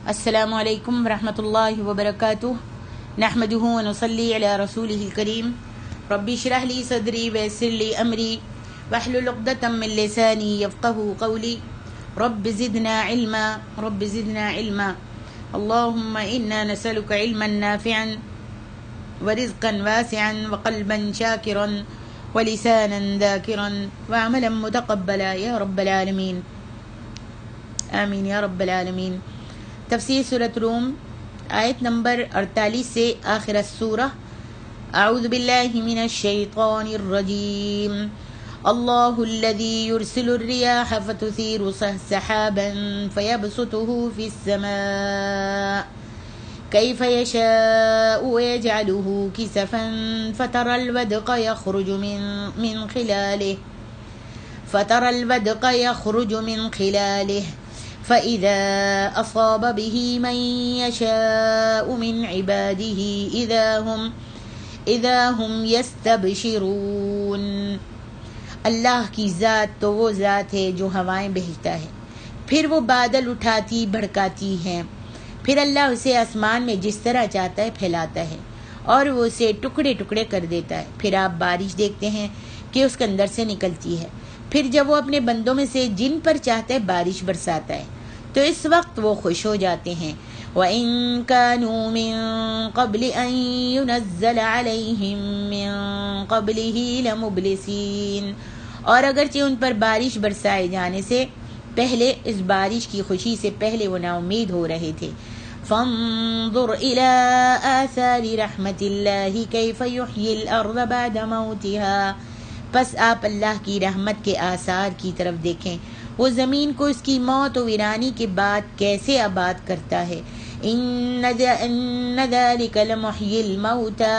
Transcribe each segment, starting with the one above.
السلام علیکم ورحمۃ اللہ وبرکاتہ نحمده ونصلی علی رسولہ الکریم رب اشرح لی صدری ویسر لی امری واحلل عقدۃ من لسانی یفقهوا قولی رب زدنا علما اللهم انا نسألك علما نافعا ورزقا واسعا وقلبا شاکرا ولسانا ذاکرا وعملا متقبلا یا رب العالمین آمین یا رب العالمین۔ تفسیر سورۃ روم آیت نمبر 48 سے آخر السورہ۔ اعوذ باللہ من الشیطان الرجیم۔ اللہ الذی یرسل الریاح فتثیر سحابا فیبسطه فی السماء کیف یشاء ویجعلہ کسفا فترى الودق یخرج من خلالہ فَإِذَا أَصَابَ بِهِ مَن يَشَاءُ مِنْ عِبَادِهِ إِذَا هُمْ يَسْتَبْشِرُونَ۔ اللہ کی ذات تو وہ ذات ہے جو ہوائیں بھیجتا ہے، پھر وہ بادل اٹھاتی بھڑکاتی ہیں، پھر اللہ اسے آسمان میں جس طرح چاہتا ہے پھیلاتا ہے اور وہ اسے ٹکڑے ٹکڑے کر دیتا ہے، پھر آپ بارش دیکھتے ہیں کہ اس کے اندر سے نکلتی ہے، پھر جب وہ اپنے بندوں میں سے جن پر چاہتا ہے بارش برساتا ہے تو اس وقت وہ خوش ہو جاتے ہیں۔ وَإِن كَانُوا مِن قَبْلِ أَن يُنَزَّلَ عَلَيْهِم مِّن قَبْلِهِ لَمُبْلِسِينَ، اور اگرچہ ان پر بارش برسائے جانے سے پہلے، اس بارش کی خوشی سے پہلے وہ نا امید ہو رہے تھے۔ فَانظُرْ إِلَىٰ آثَارِ رَحْمَةِ اللَّهِ كَيْفَ يُحْيِي الْأَرْضَ بَعْدَ مَوْتِهَا، پس آپ اللہ کی رحمت کے آثار کی طرف دیکھیں، وہ زمین کو اس کی موت و ویرانی کے بعد کیسے آباد کرتا ہے۔ ان ذلک لمحیی الموتى،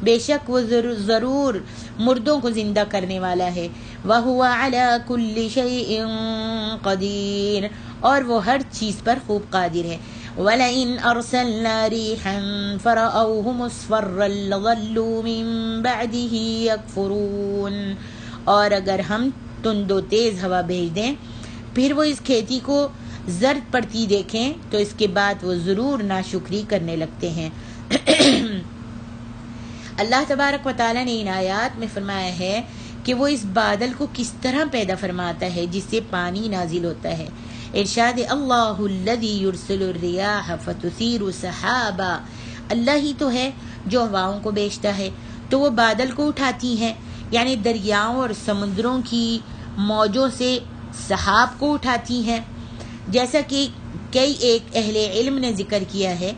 بے شک وہ ضرور مردوں کو زندہ کرنے والا ہے۔ وہو علی کل شیء قدیر، اور وہ ہر چیز پر خوب قادر ہے۔ وَلَئِنْ أَرْسَلْنَا رِيحًا فَرَأَوْهُ مُصْفَرًّا لَظَلُّوا مِن بَعْدِهِ يَكْفُرُونَ، اور اگر ہم تند و تیز ہوا بھیج دیں پھر وہ اس کھیتی کو زرد پڑتی دیکھیں تو اس کے بعد وہ ضرور ناشکری کرنے لگتے ہیں۔ اللہ تبارک و تعالیٰ نے ان آیات میں فرمایا ہے کہ وہ اس بادل کو کس طرح پیدا فرماتا ہے جس سے پانی نازل ہوتا ہے۔ ارشاد اللہ الذی یرسل الریاح فتثیر سحابا، اللہ ہی تو ہے جو ہواؤں کو بھیجتا ہے تو وہ بادل کو اٹھاتی ہیں، یعنی دریاؤں اور سمندروں کی موجوں سے سحاب کو اٹھاتی ہیں، جیسا کہ کئی ایک اہل علم نے ذکر کیا ہے،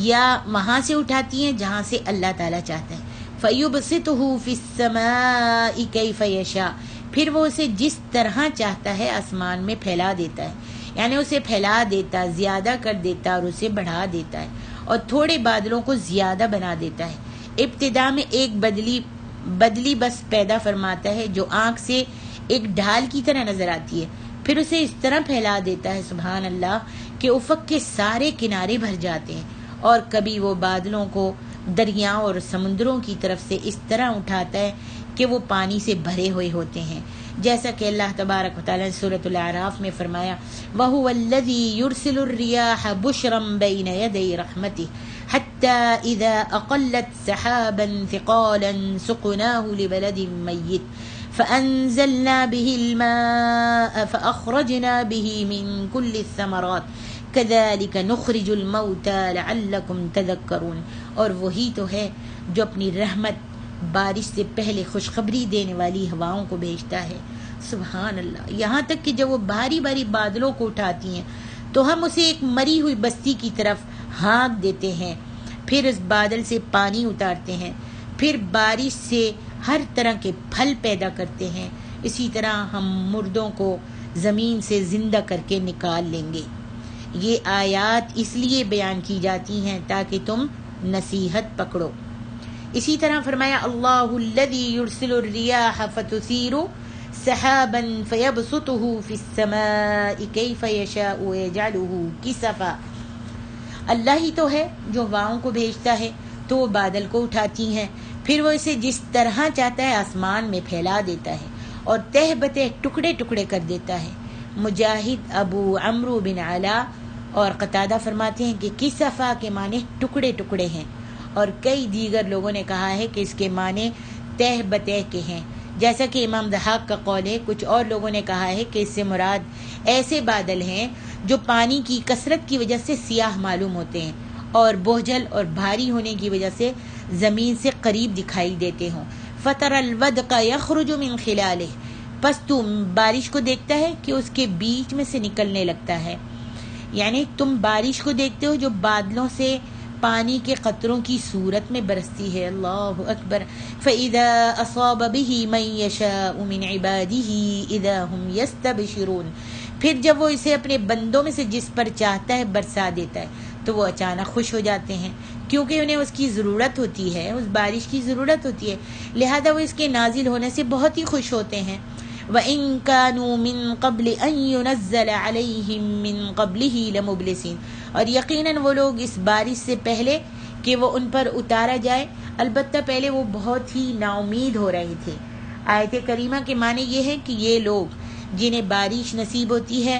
یا وہاں سے اٹھاتی ہیں جہاں سے اللہ تعالیٰ چاہتا ہے۔ فَيُبْسِطُهُ فِي السَّمَاءِ كَيْفَ يَشَاءُ، پھر وہ اسے جس طرح چاہتا ہے آسمان میں پھیلا دیتا ہے، یعنی اسے پھیلا دیتا، زیادہ کر دیتا اور اسے بڑھا دیتا ہے، اور تھوڑے بادلوں کو زیادہ بنا دیتا ہے۔ ابتدا میں ایک بدلی بس پیدا فرماتا ہے جو آنکھ سے ایک ڈھال کی طرح نظر آتی ہے، پھر اسے اس طرح پھیلا دیتا ہے سبحان اللہ کہ افق کے سارے کنارے بھر جاتے ہیں، اور کبھی وہ بادلوں کو دریاؤں اور سمندروں کی طرف سے اس طرح اٹھاتا ہے کہ وہ پانی سے بھرے ہوئے ہوتے ہیں، جیسا کہ اللہ تبارک و تعالیٰ نے سورۃ الاعراف میں فرمایا وَهُوَ الَّذِي يُرْسِلُ الرِّيَاحَ بُشْرًا بَيْنَ يَدَيْ رَحْمَتِهِ حَتَّى إِذَا أَقَلَّتْ سَحَابًا ثِقَالًا سُقْنَاهُ لِبَلَدٍ مَّيِّتٍ فَأَنزَلْنَا بِهِ الْمَاءَ فَأَخْرَجْنَا بِهِ مِن كُلِّ الثَّمَرَاتِ كَذَلِكَ نُخْرِجُ الْمَوْتَىٰ لَعَلَّكُمْ تَذَكَّرُونَ، اور وہی تو ہے جو اپنی رحمت بارش سے پہلے خوشخبری دینے والی ہواؤں کو بھیجتا ہے۔ سبحان اللہ، یہاں تک کہ جب وہ بھاری بھاری بادلوں کو اٹھاتی ہیں تو ہم اسے ایک مری ہوئی بستی کی طرف ہانک دیتے ہیں، پھر اس بادل سے پانی اتارتے ہیں، پھر بارش سے ہر طرح کے پھل پیدا کرتے ہیں، اسی طرح ہم مردوں کو زمین سے زندہ کر کے نکال لیں گے۔ یہ آیات اس لیے بیان کی جاتی ہیں تاکہ تم نصیحت پکڑو۔ اسی طرح فرمایا اللہ الذی یرسل الریاح فتثیر سحابا فیبسطه فی السماء کیف یشاء ویجعلہ کسفا، اللہ ہی تو ہے جو ہواؤں کو بھیجتا ہے تو وہ بادل کو اٹھاتی ہیں، پھر وہ اسے جس طرح چاہتا ہے آسمان میں پھیلا دیتا ہے اور تہ بتہ ٹکڑے ٹکڑے کر دیتا ہے۔ مجاہد، ابو عمرو بن علا اور قتادہ فرماتے ہیں کہ کسفا کے معنی ٹکڑے ٹکڑے ہیں، اور کئی دیگر لوگوں نے کہا ہے کہ اس کے معنی تہ بتہ کے ہیں، جیسا کہ امام ضحاک کا قول ہے۔ کچھ اور لوگوں نے کہا ہے کہ اس سے مراد ایسے بادل ہیں جو پانی کی کثرت کی وجہ سے سیاہ معلوم ہوتے ہیں اور بوجھل اور بھاری ہونے کی وجہ سے زمین سے قریب دکھائی دیتے ہوں۔ فَتَرَى الْوَدْقَ يَخْرُجُ مِنْ خِلَالِهِ، پس تم بارش کو دیکھتا ہے کہ اس کے بیچ میں سے نکلنے لگتا ہے، یعنی تم بارش کو دیکھتے ہو جو بادلوں سے پانی کے قطروں کی صورت میں برستی ہے۔ اللہ اکبر۔ فَإِذَا أَصَابَ بِهِ مَن يَشَاءُ مِنْ عِبَادِهِ إِذَا هُمْ يَسْتَبْشِرُونَ، پھر جب وہ اسے اپنے بندوں میں سے جس پر چاہتا ہے برسا دیتا ہے تو وہ اچانک خوش ہو جاتے ہیں، کیونکہ انہیں اس کی ضرورت ہوتی ہے، اس بارش کی ضرورت ہوتی ہے، لہذا وہ اس کے نازل ہونے سے بہت ہی خوش ہوتے ہیں۔ وَإِن كَانُوا مِن قَبْلِ أَن يُنَزَّلَ عَلَيْهِم مِّن قَبْلِهِ لَمُبْلِسِينَ، اور یقیناً وہ لوگ اس بارش سے پہلے کہ وہ ان پر اتارا جائے، البتہ پہلے وہ بہت ہی نا امید ہو رہے تھے۔ آیت کریمہ کے معنی یہ ہے کہ یہ لوگ جنہیں بارش نصیب ہوتی ہے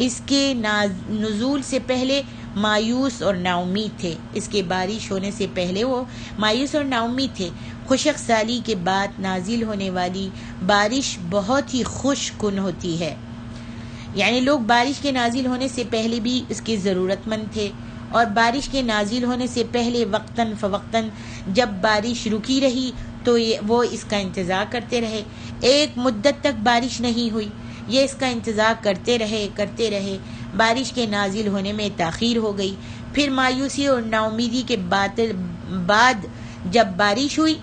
اس کے نزول سے پہلے مایوس اور نا امید تھے، اس کے بارش ہونے سے پہلے وہ مایوس اور نا امید تھے۔ خشک سالی کے بعد نازل ہونے والی بارش بہت ہی خوش کن ہوتی ہے، یعنی لوگ بارش کے نازل ہونے سے پہلے بھی اس کی ضرورت مند تھے، اور بارش کے نازل ہونے سے پہلے وقتاً فوقتاً جب بارش رکی رہی تو وہ اس کا انتظار کرتے رہے۔ ایک مدت تک بارش نہیں ہوئی، یہ اس کا انتظار کرتے رہے، بارش کے نازل ہونے میں تاخیر ہو گئی، پھر مایوسی اور نا امیدی کے بعد جب بارش ہوئی،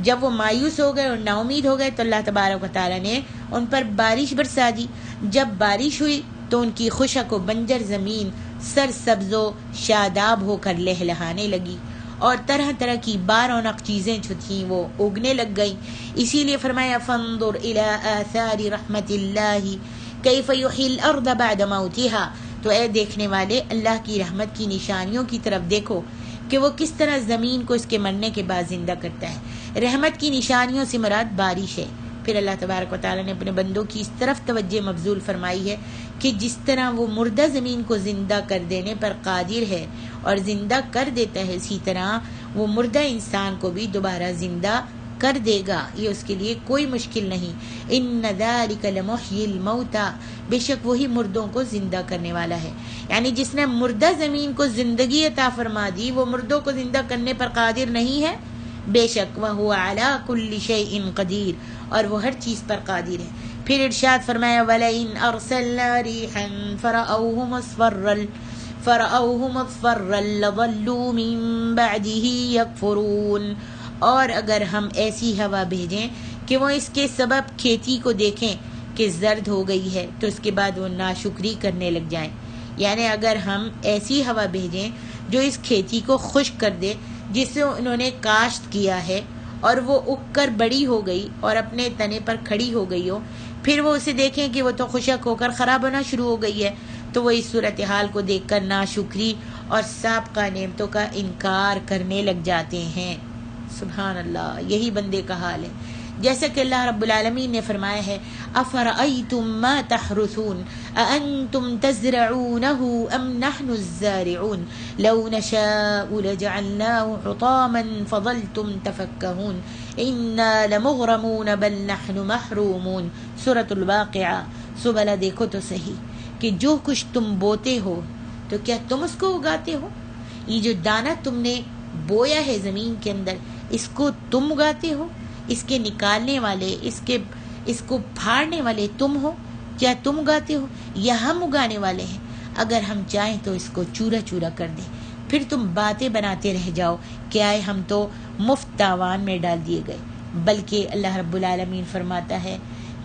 جب وہ مایوس ہو گئے اور نا امید ہو گئے تو اللہ تبارک و تعالیٰ نے ان پر بارش برسا دی۔ جب بارش ہوئی تو ان کی خشک و بنجر زمین سرسبز و شاداب ہو کر لہلہانے لگی، اور طرح طرح کی بارونق چیزیں جو تھیں وہ اگنے لگ گئیں۔ اسی لیے فرمایا فانظر الى آثار رحمت اللہ کیف یحیی الارض بعد موتها، تو اے دیکھنے والے اللہ کی رحمت کی نشانیوں کی طرف دیکھو کہ وہ کس طرح زمین کو اس کے مرنے کے بعد زندہ کرتا ہے۔ رحمت کی نشانیوں سے مراد بارش ہے۔ پھر اللہ تبارک و تعالیٰ نے اپنے بندوں کی اس طرف توجہ مبذول فرمائی ہے کہ جس طرح وہ مردہ زمین کو زندہ کر دینے پر قادر ہے اور زندہ کر دیتا ہے، اسی طرح وہ مردہ انسان کو بھی دوبارہ زندہ کر دے گا، یہ اس کے لیے کوئی مشکل نہیں۔ ان ذالک لمحیی الموتى، بے شک وہی مردوں کو زندہ کرنے والا ہے، یعنی جس نے مردہ زمین کو زندگی عطا فرما دی وہ مردوں کو زندہ کرنے پر قادر نہیں ہے؟ بے شک وہو علی کل شیء قدیر، اور وہ ہر چیز پر قادر ہے۔ پھر ارشاد فرمایا وَلَئِنْ أَرْسَلْنَا رِيحًا فَرَأَوْهُ مُصْفَرًّا لَظَلُّوا مِن بَعْدِهِ يَكْفُرُونَ، اور اگر ہم ایسی ہوا بھیجیں کہ وہ اس کے سبب کھیتی کو دیکھیں کہ زرد ہو گئی ہے تو اس کے بعد وہ ناشکری کرنے لگ جائیں، یعنی اگر ہم ایسی ہوا بھیجیں جو اس کھیتی کو خشک کر دے جس سے انہوں نے کاشت کیا ہے، اور وہ اگ کر بڑی ہو گئی اور اپنے تنے پر کھڑی ہو گئی ہو، پھر وہ اسے دیکھیں کہ وہ تو خشک ہو کر خراب ہونا شروع ہو گئی ہے، تو وہ اس صورتحال کو دیکھ کر ناشکری اور سابقہ نعمتوں کا انکار کرنے لگ جاتے ہیں۔ سبحان اللہ، یہی بندے کا حال ہے، جیسا کہ اللہ رب العالمین نے فرمایا ہے افرأیتم ما تحرثون اانتم تزرعونه ام نحن الزارعون لو نشاء لجعلناه حطاما فظلتم تفکہون انا لمغرمون بل نحن محرومون۔ سورۃ الواقعہ۔ سو بلا دیکھو تو صحیح کہ جو کچھ تم بوتے ہو تو کیا تم اس کو اگاتے ہو؟ یہ جو دانہ تم نے بویا ہے زمین کے اندر، اس کو تم اگاتے ہو؟ اس کے نکالنے والے، اس کو پھاڑنے والے تم ہو؟ کیا تم اگاتے ہو یا ہم اگانے والے ہیں؟ اگر ہم چاہیں تو اس کو چورا چورا کر دیں، پھر تم باتیں بناتے رہ جاؤ کہ آئے ہم تو مفت تاوان میں ڈال دیے گئے۔ بلکہ اللہ رب العالمین فرماتا ہے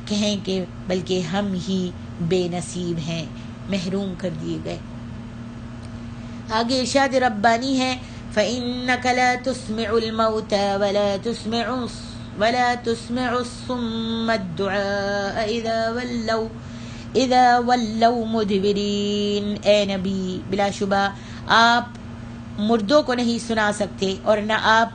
کہیں کہ بلکہ ہم ہی بے نصیب ہیں، محروم کر دیے گئے۔ آگے ارشاد ربانی ہے فَإِنَّكَ لَا تُسْمِعُ الْمَوْتَى وَلَا تُسْمِعُ الصُّمَّ الدُّعَاءَ اِذَا وَلَّوْا مُدْبِرِينَ۔ اے نبی، بلا شبہ آپ مردوں کو نہیں سنا سکتے اور نہ آپ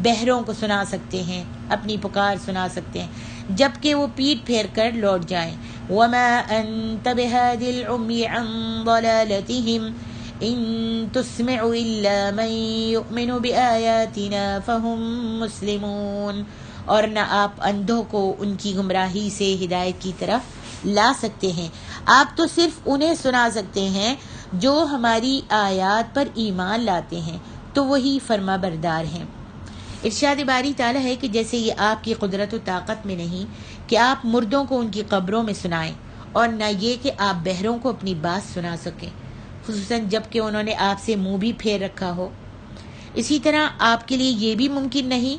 بہروں کو سنا سکتے ہیں، اپنی پکار سنا سکتے ہیں جبکہ وہ پیٹ پھیر کر لوٹ جائیں۔ وَمَا أَنْتَ بِهَادِ الْعُمْيِ عَنْ ضَلَالَتِهِمْ ان تسمع الا من یؤمن بآیاتنا فهم مسلمون، اور نہ آپ اندھوں کو ان کی گمراہی سے ہدایت کی طرف لا سکتے ہیں، آپ تو صرف انہیں سنا سکتے ہیں جو ہماری آیات پر ایمان لاتے ہیں، تو وہی فرما بردار ہیں۔ ارشاد باری تعالیٰ ہے کہ جیسے یہ آپ کی قدرت و طاقت میں نہیں کہ آپ مردوں کو ان کی قبروں میں سنائیں، اور نہ یہ کہ آپ بہروں کو اپنی بات سنا سکیں، خصوصاً جب کہ انہوں نے آپ سے منہ بھی پھیر رکھا ہو۔ اسی طرح آپ کے لیے یہ بھی ممکن نہیں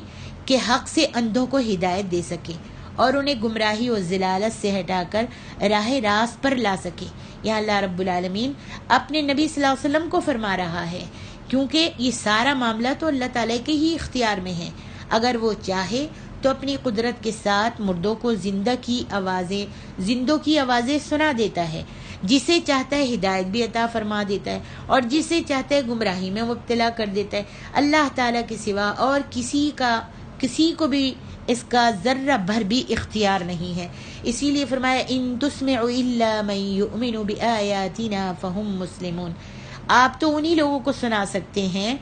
کہ حق سے اندھوں کو ہدایت دے سکے اور انہیں گمراہی و ضلالت سے ہٹا کر راہ راست پر لا سکے۔ یہاں اللہ رب العالمین اپنے نبی صلی اللہ علیہ وسلم کو فرما رہا ہے، کیونکہ یہ سارا معاملہ تو اللہ تعالیٰ کے ہی اختیار میں ہے۔ اگر وہ چاہے تو اپنی قدرت کے ساتھ مردوں کو زندوں کی آوازیں سنا دیتا ہے، جسے چاہتا ہے ہدایت بھی عطا فرما دیتا ہے اور جسے چاہتا ہے گمراہی میں مبتلا کر دیتا ہے۔ اللہ تعالیٰ کے سوا اور کسی کو بھی اس کا ذرہ بھر بھی اختیار نہیں ہے۔ اسی لیے فرمایا ان تسمع الا من یؤمن بآیاتنا فهم مسلمون، آپ تو انہی لوگوں کو سنا سکتے ہیں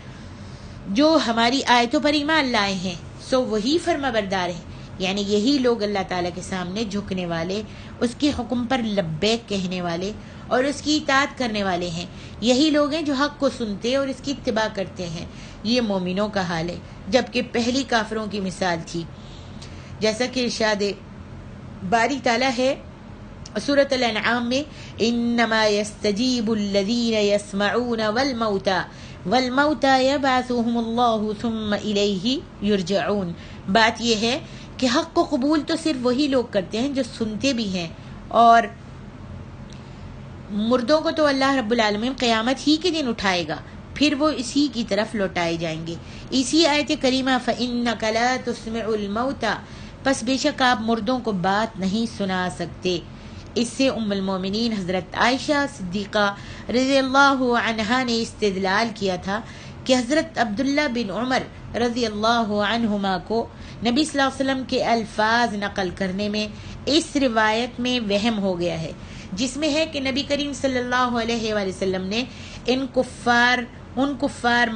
جو ہماری آیتوں پر ایمان لائے ہیں، سو وہی فرما بردار ہیں، یعنی یہی لوگ اللہ تعالیٰ کے سامنے جھکنے والے، اس کے حکم پر لبیک کہنے والے اور اس کی اطاعت کرنے والے ہیں، یہی لوگ ہیں جو حق کو سنتے اور اس کی اتباع کرتے ہیں۔ یہ مومنوں کا حال ہے، جبکہ پہلی کافروں کی مثال تھی، جیسا کہ ارشاد باری تعالیٰ ہے سورۃ الانعام میں انما يستجیب الذین یسمعون والموتى یبعثهم اللہ ثم الیہ یرجعون۔ بات یہ ہے کہ حق کو قبول تو صرف وہی لوگ کرتے ہیں جو سنتے بھی ہیں، اور مردوں کو تو اللہ رب العالمین قیامت ہی کے دن اٹھائے گا، پھر وہ اسی کی طرف لوٹائے جائیں گے۔ اسی آیت کریمہ فَإِنَّكَ لَا تُسْمِعُ الْمَوْتَى، پس بے شک آپ مردوں کو بات نہیں سنا سکتے۔ اس سے ام المومنین حضرت عائشہ صدیقہ رضی اللہ عنہا نے استدلال کیا تھا کہ حضرت عبداللہ بن عمر رضی اللہ عنہما کو نبی صلی اللہ علیہ وسلم کے الفاظ نقل کرنے میں اس روایت میں وہم ہو گیا ہے، جس میں ہے کہ نبی کریم صلی اللہ علیہ وآلہ وسلم نے ان کفار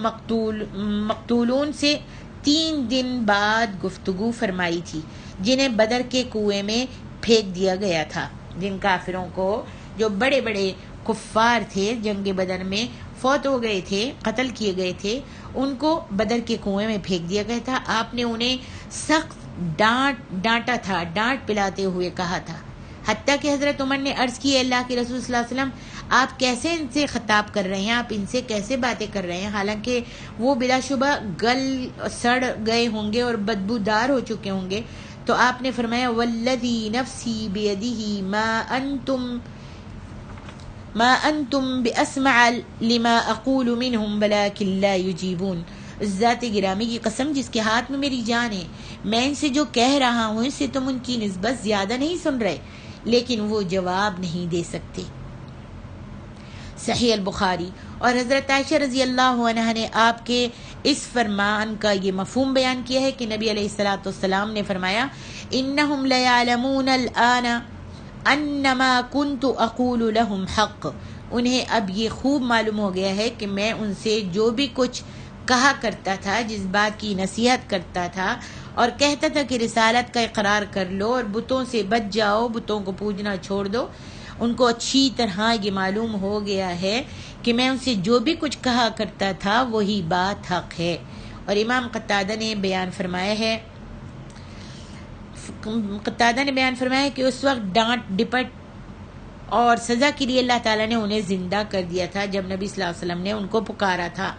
مقتولون سے 3 دن بعد گفتگو فرمائی تھی، جنہیں بدر کے کنویں میں پھینک دیا گیا تھا۔ جن کافروں کو، جو بڑے بڑے کفار تھے، جنگ بدر میں فوت ہو گئے تھے، قتل کیے گئے تھے، ان کو بدر کے کنویں میں پھینک دیا گیا تھا۔ آپ نے انہیں سخت ڈانٹا تھا، ڈانٹ پلاتے ہوئے کہا تھا، حتیٰ کہ حضرت عمر نے عرض کی اللہ کے رسول صلی اللہ علیہ وسلم آپ کیسے ان سے خطاب کر رہے ہیں، آپ ان سے کیسے باتیں کر رہے ہیں، حالانکہ وہ بلا شبہ گل سڑ گئے ہوں گے اور بدبودار ہو چکے ہوں گے۔ تو آپ نے فرمایا والذی نفسی بیدہ ما انتم باسمع لما اقول منہم ولکن لا یجیبون، ذات گرامی کی قسم جس کے ہاتھ میں میری جان ہے، میں ان سے جو کہہ رہا ہوں اس سے تم ان کی نسبت زیادہ نہیں سن رہے، لیکن وہ جواب نہیں دے سکتے۔ صحیح البخاری۔ اور حضرت عائشہ رضی اللہ عنہا نے آپ کے اس فرمان کا یہ مفہوم بیان کیا ہے کہ نبی علیہ الصلوۃ والسلام نے فرمایا انہم لیعلمون الآن انما کنت اقول لهم حق، انہیں اب یہ خوب معلوم ہو گیا ہے کہ میں ان سے جو بھی کچھ کہا کرتا تھا، جس بات کی نصیحت کرتا تھا اور کہتا تھا کہ رسالت کا اقرار کر لو اور بتوں سے بچ جاؤ، بتوں کو پوجنا چھوڑ دو، ان کو اچھی طرح یہ معلوم ہو گیا ہے کہ میں ان سے جو بھی کچھ کہا کرتا تھا وہی بات حق ہے۔ اور امام قتادہ نے بیان فرمایا ہے کہ اس وقت ڈانٹ ڈپٹ اور سزا کے لیے اللہ تعالیٰ نے انہیں زندہ کر دیا تھا جب نبی صلی اللہ علیہ وسلم نے ان کو پکارا تھا،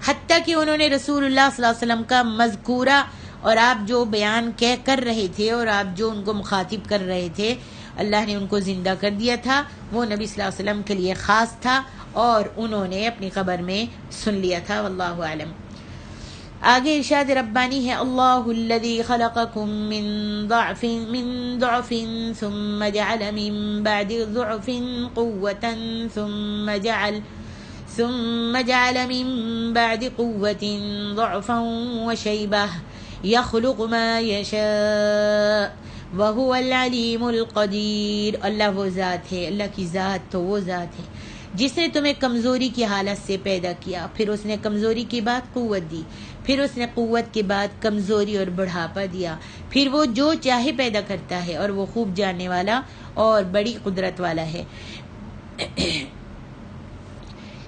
حتیٰ کہ انہوں نے رسول اللہ صلی اللہ علیہ وسلم کا مذکورہ اور آپ جو بیان کر رہے تھے اور آپ جو ان کو مخاطب کر رہے تھے، اللہ نے ان کو زندہ کر دیا تھا، وہ نبی صلی اللہ علیہ وسلم کے لیے خاص تھا اور انہوں نے اپنی قبر میں سن لیا تھا، واللہ عالم۔ آگے ارشاد ربانی ہے اللہ الذی خلقکم من ضعف ثم جعل من بعد ضعف قوة ثم جعل من بعد قوة ضعفا وشیبہ یخلق ما یشاء وهو العلیم القدیر۔ اللہ وہ ذات ہے، اللہ کی ذات تو وہ ذات ہے جس نے تمہیں کمزوری کی حالت سے پیدا کیا، پھر اس نے کمزوری کے بعد قوت دی، پھر اس نے قوت کے بعد کمزوری اور بڑھاپا دیا، پھر وہ جو چاہے پیدا کرتا ہے اور وہ خوب جاننے والا اور بڑی قدرت والا ہے۔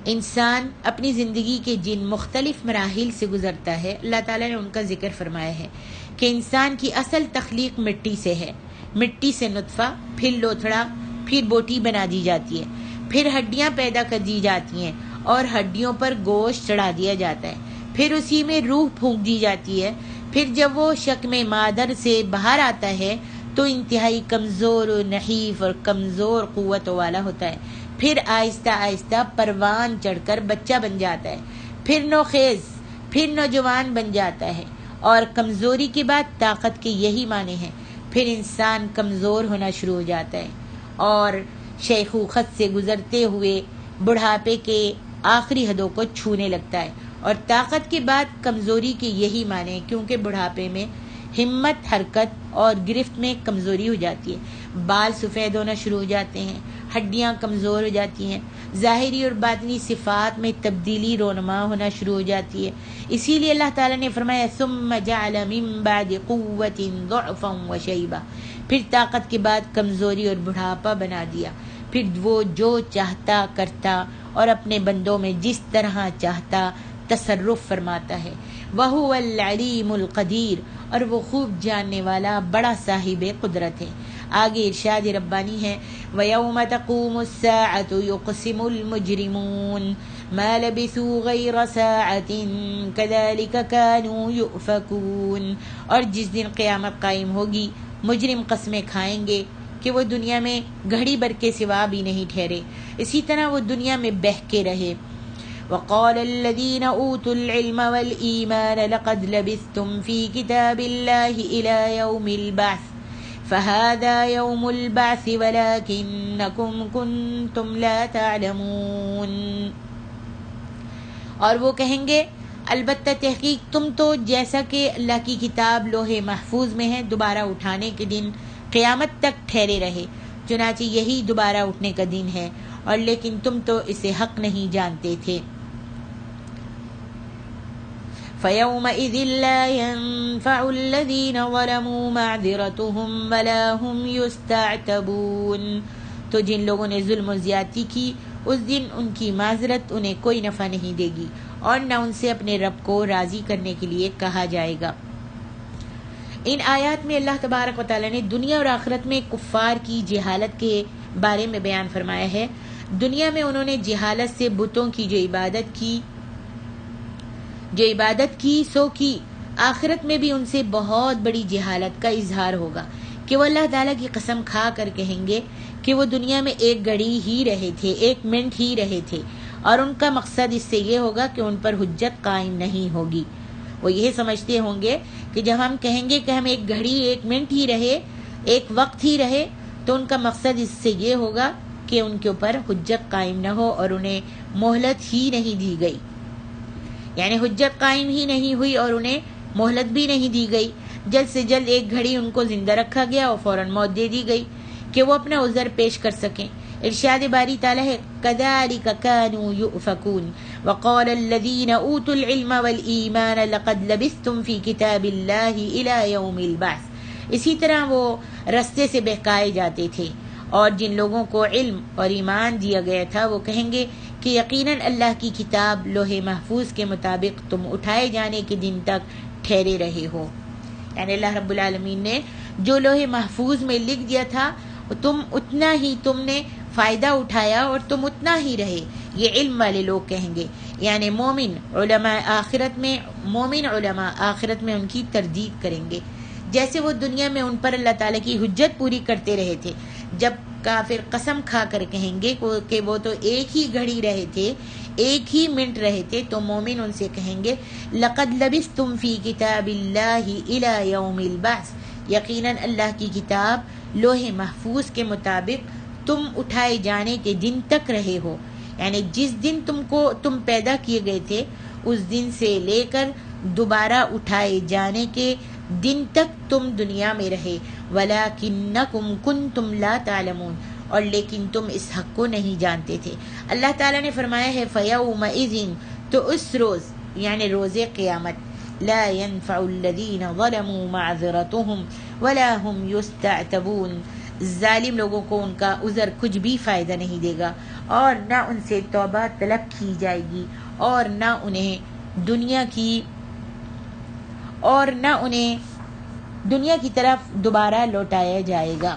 انسان اپنی زندگی کے جن مختلف مراحل سے گزرتا ہے، اللہ تعالیٰ نے ان کا ذکر فرمایا ہے کہ انسان کی اصل تخلیق مٹی سے ہے، مٹی سے نطفہ، پھر لوتھڑا، پھر بوٹی بنا دی جاتی ہے، پھر ہڈیاں پیدا کر دی جاتی ہیں اور ہڈیوں پر گوشت چڑھا دیا جاتا ہے، پھر اسی میں روح پھونک دی جاتی ہے، پھر جب وہ شکم مادر سے باہر آتا ہے تو انتہائی کمزور و نحیف اور کمزور قوت والا ہوتا ہے، پھر آہستہ آہستہ پروان چڑھ کر بچہ بن جاتا ہے، پھر نوخیز، پھر نوجوان بن جاتا ہے، اور کمزوری کے بعد طاقت کے یہی معنی ہیں، پھر انسان کمزور ہونا شروع ہو جاتا ہے اور شیخوخت سے گزرتے ہوئے بڑھاپے کے آخری حدوں کو چھونے لگتا ہے، اور طاقت کے بعد کمزوری کے یہی معنی ہیں، کیونکہ بڑھاپے میں ہمت، حرکت اور گرفت میں کمزوری ہو جاتی ہے، بال سفید ہونا شروع ہو جاتے ہیں، ہڈیاں کمزور ہو جاتی ہیں، ظاہری اور باطنی صفات میں تبدیلی رونما ہونا شروع ہو جاتی ہے۔ اسی لیے اللہ تعالیٰ نے فرمایا ثم جعل من بعد قوة ضعفا وشیبا، پھر طاقت کے بعد کمزوری اور بڑھاپا بنا دیا، پھر وہ جو چاہتا کرتا اور اپنے بندوں میں جس طرح چاہتا تصرف فرماتا ہے۔ وَهُوَ الْعَلِيمُ الْقَدِيرُ، اور وہ خوب جاننے والا بڑا صاحب قدرت ہے۔ آگے ارشاد ربانی ہے وَيَوْمَ تَقُومُ السَّاعَةُ يُقْسِمُ الْمُجْرِمُونَ مَا لَبِثُوا غَيْرَ سَاعَةٍ كَذَلِكَ كَانُوا يُؤْفَكُونَ، اور جس دن قیامت قائم ہوگی مجرم قسمیں کھائیں گے کہ وہ دنیا میں گھڑی بھر کے سوا بھی نہیں ٹھہرے، اسی طرح وہ دنیا میں بہکے رہے۔ وقال الذين اوتوا العلم والایمان لقد لبثتم في كتاب الله الى يوم البعث فهذا يوم البعث ولكنكم كنتم لا تعلمون، اور وہ کہیں گے البتہ تحقیق تم تو جیسا کہ اللہ کی کتاب لوح محفوظ میں ہے دوبارہ اٹھانے کے دن قیامت تک ٹھہرے رہے، چنانچہ یہی دوبارہ اٹھنے کا دن ہے، اور لیکن تم تو اسے حق نہیں جانتے تھے۔ فَيَوْمَئِذٍ لَا يَنفَعُ الَّذِينَ ظَلَمُوا مَعْذِرَتُهُمْ وَلَا هُمْ يُسْتَعْتَبُونَ، تو جن لوگوں نے ظلم و زیادتی کی اس دن ان کی معذرت انہیں کوئی نفع نہیں دے گی، اور نہ ان سے اپنے رب کو راضی کرنے کے لیے کہا جائے گا۔ ان آیات میں اللہ تبارک و تعالیٰ نے دنیا اور آخرت میں کفار کی جہالت کے بارے میں بیان فرمایا ہے۔ دنیا میں انہوں نے جہالت سے بتوں کی جو عبادت کی سو کی، آخرت میں بھی ان سے بہت بڑی جہالت کا اظہار ہوگا کہ وہ اللہ تعالیٰ کی قسم کھا کر کہیں گے کہ وہ دنیا میں ایک گھڑی ہی رہے تھے، ایک منٹ ہی رہے تھے، اور ان کا مقصد اس سے یہ ہوگا کہ ان پر حجت قائم نہیں ہوگی۔ وہ یہ سمجھتے ہوں گے کہ جب ہم کہیں گے کہ ہم ایک گھڑی، ایک منٹ ہی رہے، ایک وقت ہی رہے، تو ان کا مقصد اس سے یہ ہوگا کہ ان کے اوپر حجت قائم نہ ہو اور انہیں مہلت ہی نہیں دی گئی، یعنی حجت قائم ہی نہیں ہوئی اور انہیں مہلت بھی نہیں دی گئی، جلد سے جلد ایک گھڑی ان کو زندہ رکھا گیا اور فوراً موت دے دی گئی کہ وہ اپنا عذر پیش کر سکیں۔ ارشاد باری تعالیٰ ہے كَذَلِكَ كَانُوا يُؤْفَكُونَ وَقَالَ الَّذِينَ أُوتُوا الْعِلْمَ وَالْإِيمَانَ لَقَدْ لَبِثْتُمْ فِي كِتَابِ اللَّهِ إِلَى يَوْمِ الْبَعْثِ، اسی طرح وہ رستے سے بہکائے جاتے تھے، اور جن لوگوں کو علم اور ایمان دیا گیا تھا وہ کہیں گے کہ یقیناً اللہ کی کتاب لوح محفوظ کے مطابق تم اٹھائے جانے کے دن تک ٹھہرے رہے ہو، یعنی اللہ رب العالمین نے جو لوح محفوظ میں لکھ دیا تھا تم اتنا ہی تم نے فائدہ اٹھایا اور تم اتنا ہی رہے، یہ علم والے لوگ کہیں گے، یعنی مومن علماء آخرت میں ان کی تردید کریں گے، جیسے وہ دنیا میں ان پر اللہ تعالیٰ کی حجت پوری کرتے رہے تھے۔ جب کافر قسم کھا کر کہیں گے کہ وہ تو ایک ہی گھڑی رہے تھے، ایک ہی منٹ رہے تھے، تو مومن ان سے کہیں گے لَقَدْ لَبِثْتُمْ فِي كِتَابِ اللَّهِ إِلَى يَوْمِ الْبَعْثِ، یقیناً اللہ کی کتاب لوح محفوظ کے مطابق تم اٹھائے جانے کے دن تک رہے ہو، یعنی جس دن تم پیدا کیے گئے تھے اس دن سے لے کر دوبارہ اٹھائے جانے کے دن تک تم دنیا میں رہے، وَلَكِنَّكُمْ كُنْتُمْ لَا تَعْلَمُونَ، اور لیکن تم اس حق کو نہیں جانتے تھے۔ اللہ تعالیٰ نے فرمایا ہے فَيَوْمَئِذٍ، تو اس روز یعنی روز قیامت، لا ينفع الذین ظلموا معذرتهم ولا هم يستعتبون، ظالم لوگوں کو ان کا عذر کچھ بھی فائدہ نہیں دے گا، اور نہ ان سے توبہ طلب کی جائے گی، اور نہ انہیں دنیا کی طرف دوبارہ لوٹایا جائے گا۔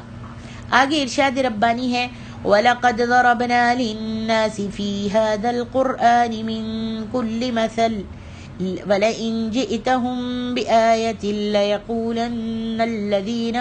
آگے ارشاد ربانی ہے وَلَقَدْ ضَرَبْنَا لِلنَّاسِ فِي هَذَا الْقُرْآنِ مِنْ كُلِّ مَثَلٍ وَلَئِنْ جِئْتَهُمْ بِآيَةٍ لَيَقُولَنَّ الَّذِينَ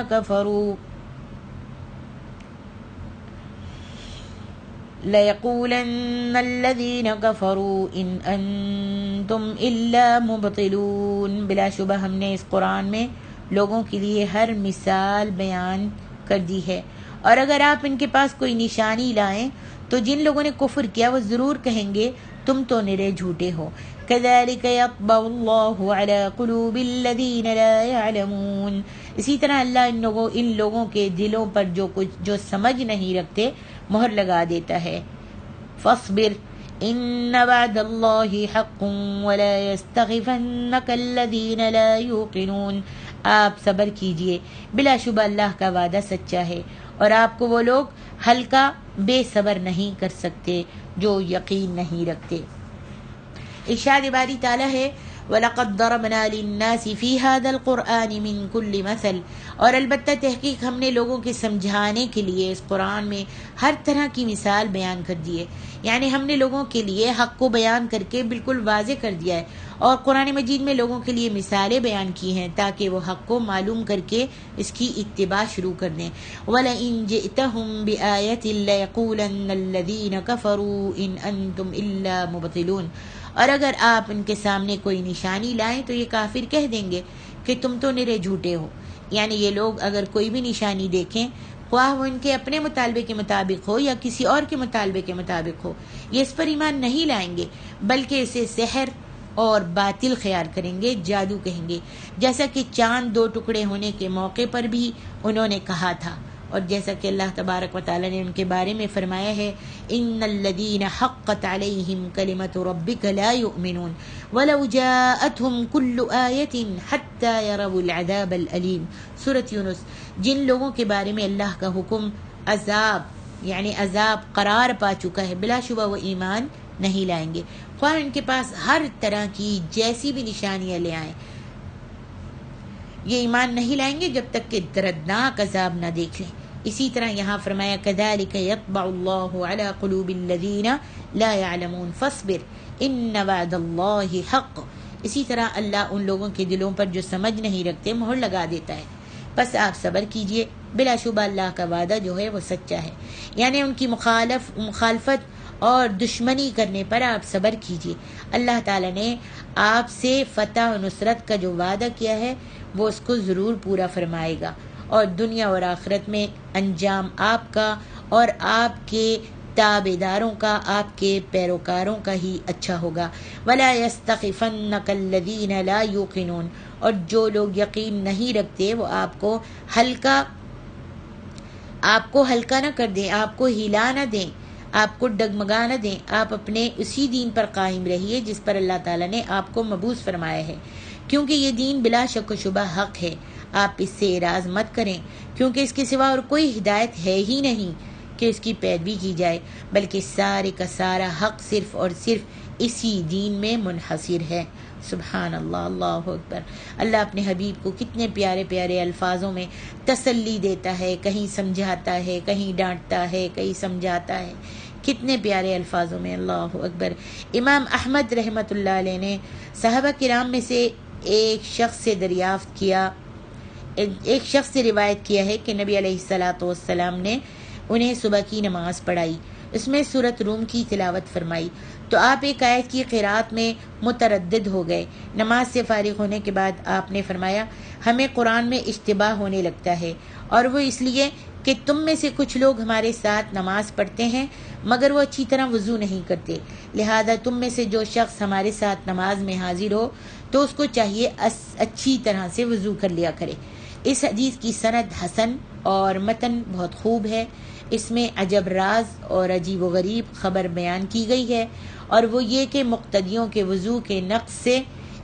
كَفَرُوا إِنْ أَنْتُمْ إِلَّا مُبْطِلُونَ، بلا شبہ ہم نے اس قرآن میں لوگوں کے لیے ہر مثال بیان کر دی ہے، اور اگر آپ ان کے پاس کوئی نشانی لائیں تو جن لوگوں نے کفر کیا وہ ضرور کہیں گے تم تو نرے جھوٹے ہو۔ كَذَلِكَ يَطْبَعُ اللَّهُ عَلَى قُلُوبِ الَّذِينَ لَا يَعْلَمُونَ، اسی طرح اللہ ان لوگوں کے دلوں پر جو سمجھ نہیں رکھتے مہر لگا دیتا ہے۔ فَاصْبِرْ إِنَّ وَعْدَ اللَّهِ حَقٌّ وَلَا يَسْتَخِفَنَّكَ الَّذِينَ لَا يُوقِنُونَ، آپ صبر کیجئے، بلا شبہ اللہ کا وعدہ سچا ہے، اور آپ کو وہ لوگ ہلکا بے صبر نہیں کر سکتے جو یقین نہیں رکھتے۔ ارشاد باری تعالیٰ ہے وَلَقَدْ ضَرَبْنَا لِلنَّاسِ فِي هَذَا الْقُرْآنِ مِنْ كُلِّ مَثَلٍ، اور البتہ تحقیق ہم نے لوگوں کے سمجھانے کے لیے اس قرآن میں ہر طرح کی مثال بیان کر دی ہے، یعنی ہم نے لوگوں کے لیے حق کو بیان کر کے بالکل واضح کر دیا ہے، اور قرآن مجید میں لوگوں کے لیے مثالیں بیان کی ہیں تاکہ وہ حق کو معلوم کر کے اس کی اتباع شروع کر دیں۔ وَلَئِن جِئْتَهُمْ بِآيَةٍ لَيَقُولَنَّ الَّذِينَ كَفَرُوا إِنْ أَنْتُمْ إِلَّا مُبْطِلُونَ، اور اگر آپ ان کے سامنے کوئی نشانی لائیں تو یہ کافر کہہ دیں گے کہ تم تو نرے جھوٹے ہو، یعنی یہ لوگ اگر کوئی بھی نشانی دیکھیں خواہ وہ ان کے اپنے مطالبے کے مطابق ہو یا کسی اور کے مطالبے کے مطابق ہو، یہ اس پر ایمان نہیں لائیں گے بلکہ اسے سحر اور باطل خیال کریں گے، جادو کہیں گے، جیسا کہ چاند 2 ٹکڑے ہونے کے موقع پر بھی انہوں نے کہا تھا، اور جیسا کہ اللہ تبارک و تعالی نے ان کے بارے میں فرمایا ہے ان الذین حقت علیہم کلمۃ ربک لا یؤمنون ولو جاءتهم کل آیۃ حتی یروا العذاب العلیم، سورۃ یونس۔ جن لوگوں کے بارے میں اللہ کا حکم عذاب یعنی عذاب قرار پا چکا ہے، بلا شبہ وہ ایمان نہیں لائیں گے، خواہ ان کے پاس ہر طرح کی جیسی بھی نشانیاں لے آئیں، یہ ایمان نہیں لائیں گے جب تک کہ دردناک عذاب نہ دیکھ لیں۔ اسی طرح یہاں فرمایا كَذَلِكَ يَطْبَعُ اللَّهُ عَلَى قُلُوبِ الَّذِينَ لَا يَعْلَمُونَ فَاصْبِرْ إِنَّ وَعْدَ اللَّهِ حَقٌّ، اسی طرح اللہ ان لوگوں کے دلوں پر جو سمجھ نہیں رکھتے مہر لگا دیتا ہے، بس آپ صبر کیجئے، بلا شبہ اللہ کا وعدہ جو ہے وہ سچا ہے، یعنی ان کی مخالفت اور دشمنی کرنے پر آپ صبر کیجئے۔ اللہ تعالیٰ نے آپ سے فتح و نصرت کا جو وعدہ کیا ہے وہ اس کو ضرور پورا فرمائے گا، اور دنیا اور آخرت میں انجام آپ کا اور آپ کے تابعداروں کا، آپ کے پیروکاروں کا ہی اچھا ہوگا۔ وَلَا يَسْتَخِفَنَّكَ الَّذِينَ لَا يُوقِنُونَ، اور جو لوگ یقین نہیں رکھتے وہ آپ کو ہلکا نہ کر دیں، آپ کو ہلا نہ دیں، آپ کو ڈگمگا نہ دیں، آپ اپنے اسی دین پر قائم رہیے جس پر اللہ تعالیٰ نے آپ کو مبعوث فرمایا ہے، کیونکہ یہ دین بلا شک و شبہ حق ہے، آپ اس سے اعراض مت کریں، کیونکہ اس کے سوا اور کوئی ہدایت ہے ہی نہیں کہ اس کی پیروی کی جائے، بلکہ سارے کا سارا حق صرف اور صرف اسی دین میں منحصر ہے۔ سبحان اللہ، اللہ اکبر۔ اللہ اپنے حبیب کو کتنے پیارے پیارے الفاظوں میں تسلی دیتا ہے، کہیں سمجھاتا ہے، کہیں ڈانٹتا ہے، کہیں سمجھاتا ہے، کتنے پیارے الفاظوں میں، اللہ اکبر۔ امام احمد رحمۃ اللہ علیہ نے صحابہ کرام میں سے ایک شخص سے روایت کیا ہے کہ نبی علیہ الصلاۃ والسلام نے انہیں صبح کی نماز پڑھائی، اس میں سورۃ روم کی تلاوت فرمائی، تو آپ ایک آیت کی قراءت میں متردد ہو گئے۔ نماز سے فارغ ہونے کے بعد آپ نے فرمایا ہمیں قرآن میں اشتباہ ہونے لگتا ہے، اور وہ اس لیے کہ تم میں سے کچھ لوگ ہمارے ساتھ نماز پڑھتے ہیں مگر وہ اچھی طرح وضو نہیں کرتے، لہذا تم میں سے جو شخص ہمارے ساتھ نماز میں حاضر ہو تو اس کو چاہیے اچھی طرح سے وضو کر لیا کرے۔ اس حدیث کی سند حسن اور متن بہت خوب ہے۔ اس میں عجب راز اور عجیب و غریب خبر بیان کی گئی ہے، اور وہ یہ کہ مقتدیوں کے وضو کے نقص سے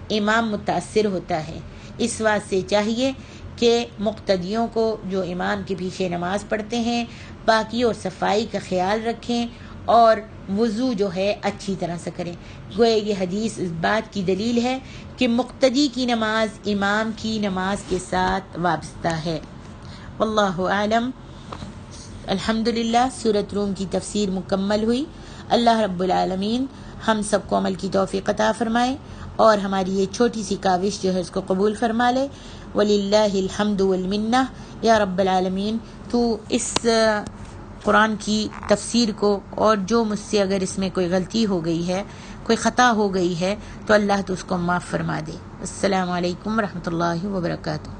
امام متاثر ہوتا ہے۔ اس واسطے چاہیے کہ مقتدیوں کو جو امام کے پیچھے نماز پڑھتے ہیں پاکی اور صفائی کا خیال رکھیں اور وضو جو ہے اچھی طرح سے کریں۔ گویا یہ حدیث اس بات کی دلیل ہے کہ مقتدی کی نماز امام کی نماز کے ساتھ وابستہ ہے۔ واللہ اعلم۔ الحمدللہ سورۃ روم کی تفسیر مکمل ہوئی۔ اللہ رب العالمین ہم سب کو عمل کی توفیق عطا فرمائے اور ہماری یہ چھوٹی سی کاوش جو ہے اس کو قبول فرما لے۔ وللہ الحمد والمنہ۔ یا رب العالمین تو اس قرآن کی تفسیر کو، اور جو مجھ سے اگر اس میں کوئی غلطی ہو گئی ہے، کوئی خطا ہو گئی ہے، تو اللہ تو اس کو معاف فرما دے۔ السلام علیکم ورحمۃ اللہ وبرکاتہ۔